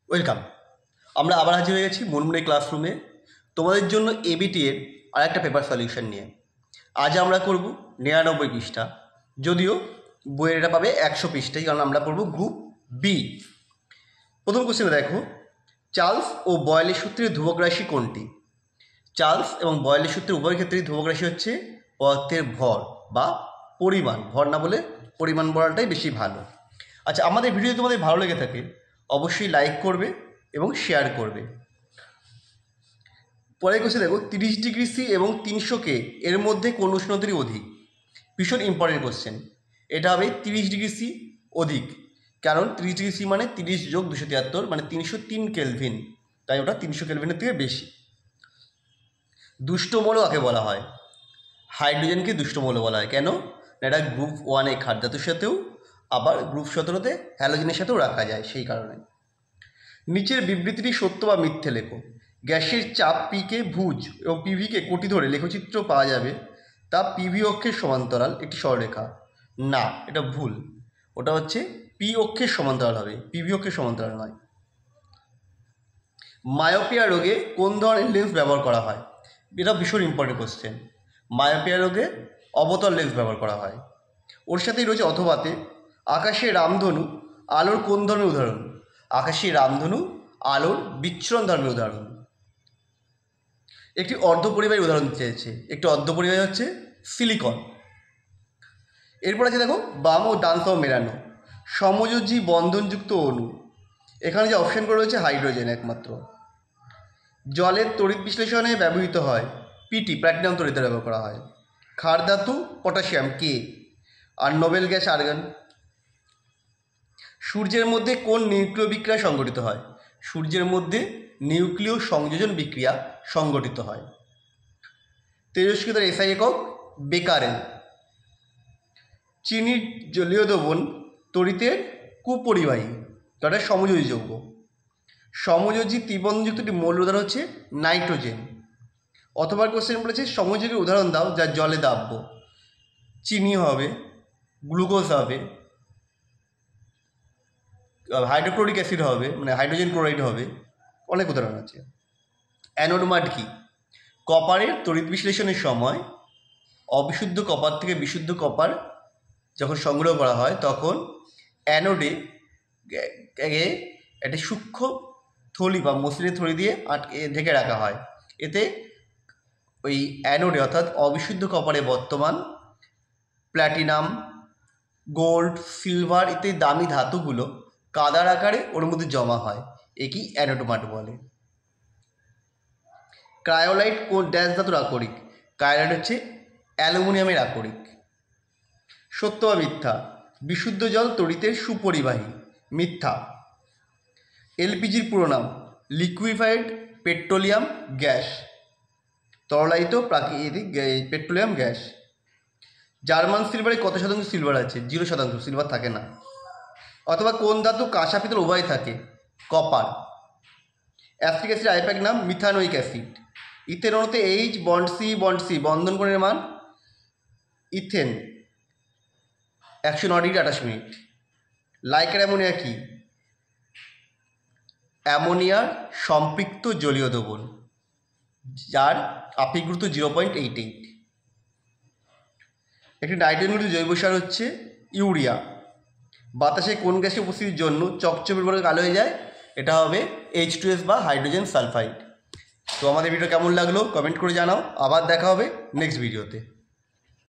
Welcome. আমরা আবার হাজির হয়ে গেছি মুনমুনে ক্লাসরুমে তোমাদের জন্য এবিটি এর আর একটা পেপার সলিউশন নিয়ে। আজ আমরা করব 99 পৃষ্ঠা, যদিও বইয়ের এটা পাবে 100 পৃষ্ঠাই, কারণ আমরা করব গ্রুপ বি। প্রথম কোশ্চেনে দেখো, চার্লস ও বয়েলের সূত্রের ধ্রুবক রাশি কোনটি? চার্লস এবং বয়েলের সূত্রের উভয় ক্ষেত্রেই ধ্রুবক রাশি হচ্ছে পদার্থের ভর বা পরিমাণ। ভর না বলে পরিমাণ বলাটাই বেশি ভালো। আচ্ছা, আমাদের ভিডিও যদি তোমাদের ভালো লেগে থাকে অবশ্যই লাইক করবে এবং শেয়ার করবে। পরের কোশ্চেন দেখো, 30 ডিগ্রি সি এবং 300 কে এর মধ্যে কোন উষ্ণতারই অধিক? ভীষণ ইম্পর্টেন্ট কোশ্চেন। এটা হবে 30 ডিগ্রি সি অধিক, কারণ 30 ডিগ্রি সি মানে 30 যোগ 273 মানে 303 কেলভিন, তাই ওটা 300 কেলভিনের থেকে বেশি। দুষ্ট মৌল কাকে বলা হয়? হাইড্রোজেনকে দুষ্ট মৌল বলা হয়। কেন? এটা গ্রুপ 1-এ খাদ্য ধাতুর সাথেও, আবার গ্রুপ 17-তে হ্যালোজেনের সাথেও রাখা যায়, সেই কারণে। নিচের বিবৃতিটি সত্য বা মিথ্যে লেখো। গ্যাসের চাপ পিকে ভুজ এবং পিভিকে কোটি ধরে লেখচিত্র পাওয়া যাবে, তা পিভি অক্ষের সমান্তরাল একটি সরলরেখা। না, এটা ভুল। ওটা হচ্ছে পি অক্ষের সমান্তরাল হবে, পিভি অক্ষের সমান্তরাল নয়। মায়োপিয়া রোগে কোন ধরনের লেন্স ব্যবহার করা হয়? এটা ভীষণ ইম্পর্টেন্ট কোশ্চেন। মায়োপিয়া রোগে অবতল লেন্স ব্যবহার করা হয়। ওর সাথেই রয়েছে অথবাতে। আকাশের রামধনু আলোর কোন ধরনের উদাহরণ? আকাশের রামধনু আলোর বিচ্ছুরণ ধর্মের উদাহরণ। একটি অর্ধপরিবাহী উদাহরণ চেয়েছে। একটি অর্ধপরিবাহী হচ্ছে সিলিকন। এরপর আছে দেখো, বাম ও ডান সহ মেলানো সমযোজী বন্ধনযুক্ত অণু। এখানে যে অপশানগুলো রয়েছে হাইড্রোজেন একমাত্র। জলের তড়িৎ বিশ্লেষণে ব্যবহৃত হয় পিটি, প্ল্যাটিনাম তড়িৎদ্বার ব্যবহার করা হয়। ক্ষার ধাতু পটাশিয়াম কে, আর নোবেল গ্যাস আর্গন। সূর্যের মধ্যে কোন নিউক্লিয় বিক্রিয়া সংঘটিত হয়? সূর্যের মধ্যে নিউক্লিয় সংযোজন বিক্রিয়া সংঘটিত হয়। তেজস্ক্রিয়তার এসআই একক বেকারেল। চিনির জলীয় দ্রবণ তড়িতের কুপরিবাহী, যেটা সমযোজী যৌগ। সমযোজী ত্রিবন্ধনযুক্ত একটি মৌল উদাহরণ হচ্ছে নাইট্রোজেন। অথবা কোশ্চেন বলেছে সমযোজীর উদাহরণ দাও যা জলে দাব্য। চিনি হবে, গ্লুকোজ হবে, হাইড্রোক্লোরিক অ্যাসিড হবে, মানে হাইড্রোজেন ক্লোরাইড হবে, অনেক উদাহরণ আছে। অ্যানোড মাড কি? কপারের তড়িৎ বিশ্লেষণের সময় অবিশুদ্ধ কপার থেকে বিশুদ্ধ কপার যখন সংগ্রহ করা হয়, তখন অ্যানোডে একটা সূক্ষ্ম থলি বা মসৃণের থলি দিয়ে ঢেকে রাখা হয়। এতে ওই অ্যানোডে অর্থাৎ অবিশুদ্ধ কপারে বর্তমান প্ল্যাটিনাম, গোল্ড, সিলভার ইত্যাদি দামি ধাতুগুলো কাদার আকারে ওর মধ্যে জমা হয়। একেই অ্যানোড মাড বলে। ক্রায়োলাইট কোন ড্যাশ ধাতুর আকরিক? ক্রায়োলাইট হচ্ছে অ্যালুমিনিয়ামের আকরিক। সত্য বা মিথ্যা? বিশুদ্ধ জল তড়িতের সুপরিবাহী। মিথ্যা। এলপিজির পুরো নাম লিকুইফাইড পেট্রোলিয়াম গ্যাস, তরলায়িত প্রাকৃতিক পেট্রোলিয়াম গ্যাস। জার্মান সিলভারে কত শতাংশ সিলভার আছে? 0%, সিলভার থাকে না। অথবা কোন ধাতু কাঁসা পিতল উভয় থাকে? কপার। অ্যাসিটিক অ্যাসিড আইপ্যাক নাম মিথানোইক অ্যাসিড। ইথেন অণুতে H bond C bond C বন্ধন কোণের মান ethane 109 degree 28 minute. Liquor ammonia কি? অ্যামোনিয়ার সম্পৃক্ত জলীয় দ্রবণ, যার আপেক্ষিক গুরুত্ব 0.88। একটি নাইট্রোজেনযুক্ত জৈব সার হচ্ছে ইউরিয়া। বাতাসে কোন গ্যাসের উপস্থিতির জন্য চকচকে বলে কালো হয়ে যায়? এটা হবে H2S বা হাইড্রোজেন সালফাইড। তো আমাদের ভিডিও কেমন লাগলো কমেন্ট করে জানাও। আবার দেখা হবে নেক্সট ভিডিওতে।